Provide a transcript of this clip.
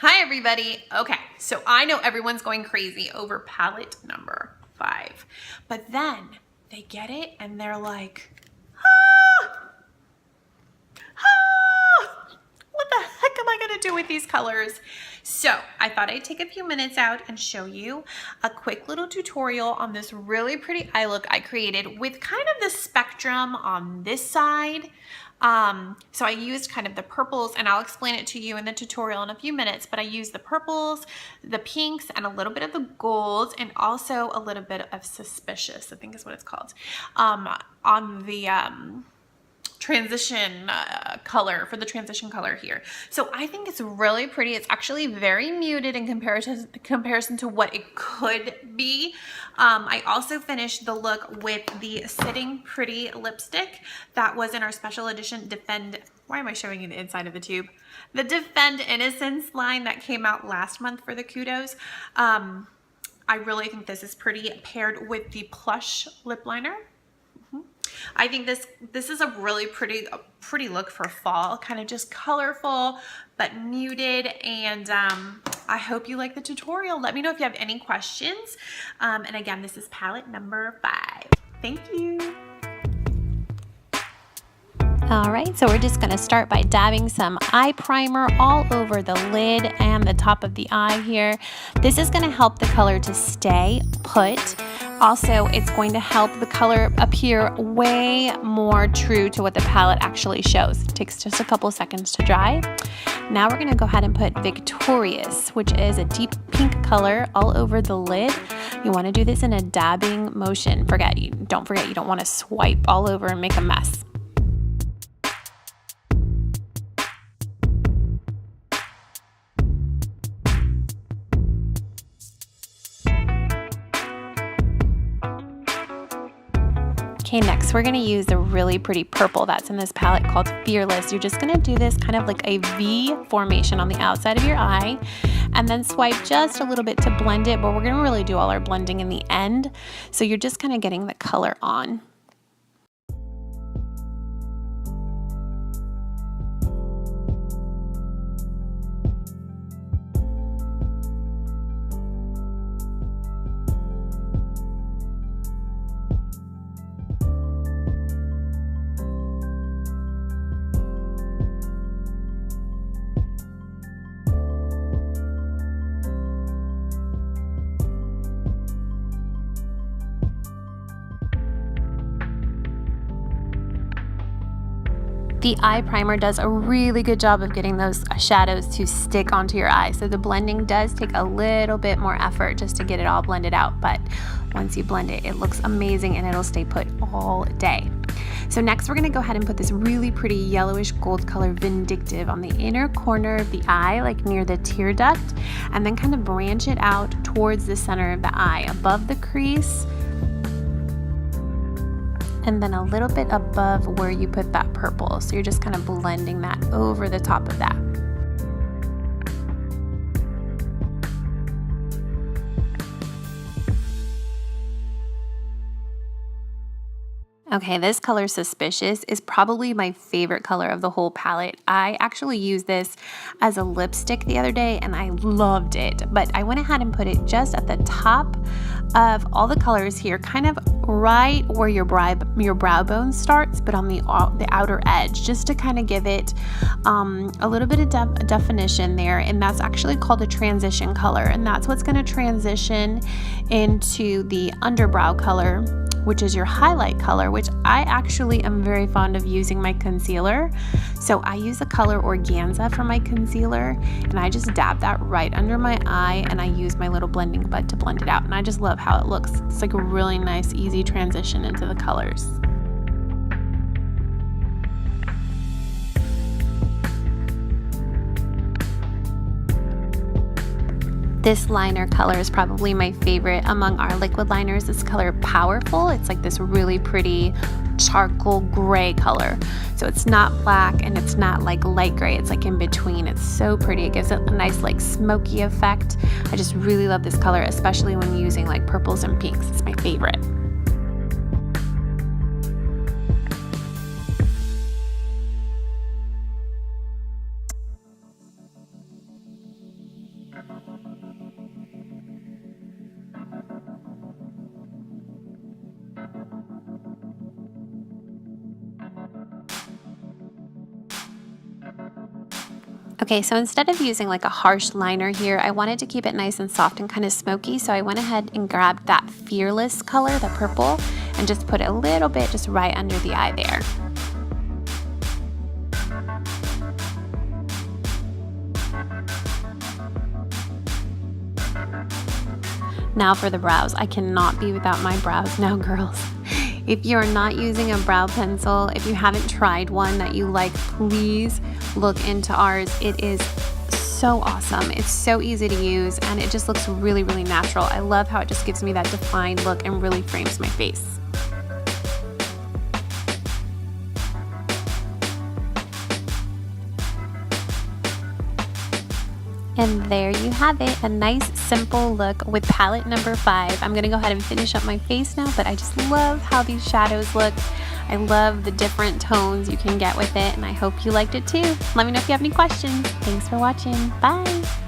Hi everybody. Okay, so I know everyone's going crazy over palette number 5, but then they get it and they're like, what the heck am I gonna do with these colors? So I thought I'd take a few minutes out and show you a quick little tutorial on this really pretty eye look I created with kind of the spectrum on this side. So I used kind of the purples, and I'll explain it to you in the tutorial in a few minutes, but I used the purples, the pinks, and a little bit of the golds, and also a little bit of Suspicious, I think is what it's called, on the transition color, for the transition color here. So I think it's really pretty. It's actually very muted in comparison to what it could be. I also finished the look with the Sitting Pretty lipstick that was in our special edition Defend, why am I showing you the inside of the tube? The Defend Innocence line that came out last month for the kudos. I really think this is pretty paired with the Plush lip liner. I think this is a really pretty look for fall, kind of just colorful but muted, and I hope you like the tutorial. Let me know if you have any questions. And again, this is palette number 5. Thank you. Alright, so we're just going to start by dabbing some eye primer all over the lid and the top of the eye here. This is going to help the color to stay put. Also, it's going to help the color appear way more true to what the palette actually shows. It takes just a couple seconds to dry. Now we're going to go ahead and put Victorious, which is a deep pink color, all over the lid. You want to do this in a dabbing motion. Don't forget, you don't want to swipe all over and make a mess. Okay, next we're going to use a really pretty purple that's in this palette called Fearless. You're just going to do this kind of like a V formation on the outside of your eye, and then swipe just a little bit to blend it, but we're going to really do all our blending in the end. So you're just kind of getting the color on. The eye primer does a really good job of getting those shadows to stick onto your eye. So the blending does take a little bit more effort just to get it all blended out, but once you blend it, it looks amazing and it'll stay put all day. So next we're gonna go ahead and put this really pretty yellowish gold color Vindictive on the inner corner of the eye, like near the tear duct, and then kind of branch it out towards the center of the eye, above the crease, and then a little bit above where you put that purple. So you're just kind of blending that over the top of that. Okay, this color Suspicious is probably my favorite color of the whole palette. I actually used this as a lipstick the other day and I loved it, but I went ahead and put it just at the top of all the colors here, kind of right where your brow bone starts, but on the outer edge, just to kind of give it a little bit of definition there. And that's actually called a transition color, and that's what's going to transition into the underbrow color, which is your highlight color, which I actually am very fond of using my concealer. So I use the color Organza for my concealer, and I just dab that right under my eye, and I use my little blending bud to blend it out. And I just love how it looks. It's like a really nice, easy transition into the colors. This liner color is probably my favorite among our liquid liners. This color Powerful. It's like this really pretty charcoal gray color. So it's not black and it's not like light gray. It's like in between. It's so pretty. It gives it a nice like smoky effect. I just really love this color, especially when using like purples and pinks. It's my favorite. Okay, so instead of using like a harsh liner here, I wanted to keep it nice and soft and kind of smoky, so I went ahead and grabbed that Fearless color, the purple, and just put a little bit just right under the eye there. Now for the brows. I cannot be without my brows now, girls. If you're not using a brow pencil, if you haven't tried one that you like, please look into ours. It is so awesome. It's so easy to use and it just looks really, really natural. I love how it just gives me that defined look and really frames my face. And there you have it, a nice simple look with palette number 5. I'm gonna go ahead and finish up my face now, but I just love how these shadows look. I love the different tones you can get with it, and I hope you liked it too. Let me know if you have any questions. Thanks for watching. Bye.